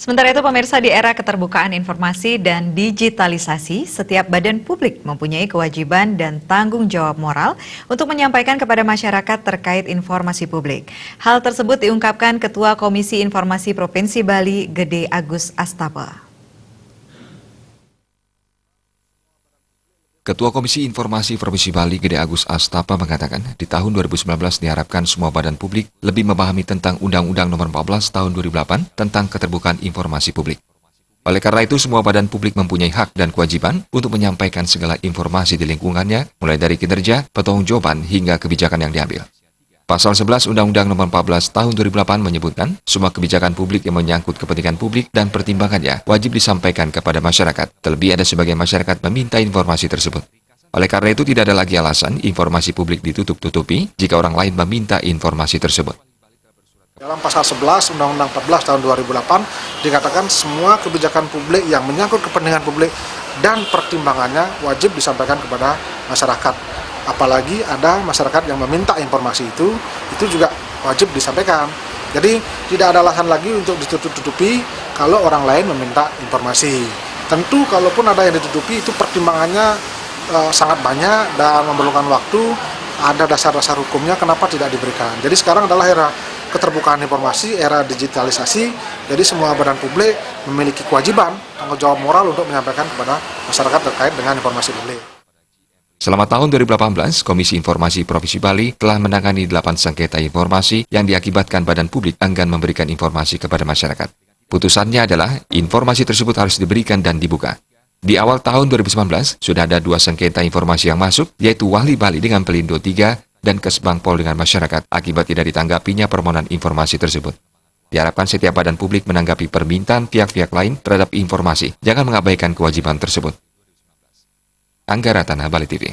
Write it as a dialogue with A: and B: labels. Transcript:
A: Sementara itu pemirsa, di era keterbukaan informasi dan digitalisasi, setiap badan publik mempunyai kewajiban dan tanggung jawab moral untuk menyampaikan kepada masyarakat terkait informasi publik. Hal tersebut diungkapkan Ketua Komisi Informasi Provinsi Bali, Gede Agus Astapa.
B: Ketua Komisi Informasi Provinsi Bali, Gede Agus Astapa mengatakan, di tahun 2019 diharapkan semua badan publik lebih memahami tentang Undang-Undang Nomor 14 Tahun 2008 tentang keterbukaan informasi publik. Oleh karena itu, semua badan publik mempunyai hak dan kewajiban untuk menyampaikan segala informasi di lingkungannya, mulai dari kinerja, pertanggungjawaban, hingga kebijakan yang diambil. Pasal 11 Undang-Undang Nomor 14 Tahun 2008 menyebutkan, semua kebijakan publik yang menyangkut kepentingan publik dan pertimbangannya wajib disampaikan kepada masyarakat. Terlebih ada sebagian masyarakat meminta informasi tersebut. Oleh karena itu tidak ada lagi alasan informasi publik ditutup-tutupi jika orang lain meminta informasi tersebut.
C: Dalam pasal 11 Undang-Undang 14 Tahun 2008 dikatakan semua kebijakan publik yang menyangkut kepentingan publik dan pertimbangannya wajib disampaikan kepada masyarakat. Apalagi ada masyarakat yang meminta informasi itu juga wajib disampaikan. Jadi tidak ada alasan lagi untuk ditutup-tutupi kalau orang lain meminta informasi. Tentu kalaupun ada yang ditutupi itu pertimbangannya sangat banyak dan memerlukan waktu, ada dasar-dasar hukumnya kenapa tidak diberikan. Jadi sekarang adalah era keterbukaan informasi, era digitalisasi, jadi semua badan publik memiliki kewajiban, tanggung jawab moral untuk menyampaikan kepada masyarakat terkait dengan informasi publik.
B: Selama tahun 2018, Komisi Informasi Provinsi Bali telah menangani 8 sengketa informasi yang diakibatkan badan publik enggan memberikan informasi kepada masyarakat. Putusannya adalah informasi tersebut harus diberikan dan dibuka. Di awal tahun 2019, sudah ada 2 sengketa informasi yang masuk, yaitu Wali Bali dengan Pelindo 3 dan Kesbangpol dengan masyarakat akibat tidak ditanggapinya permohonan informasi tersebut. Diharapkan setiap badan publik menanggapi permintaan pihak-pihak lain terhadap informasi, jangan mengabaikan kewajiban tersebut. Angga Ratana, Bali TV.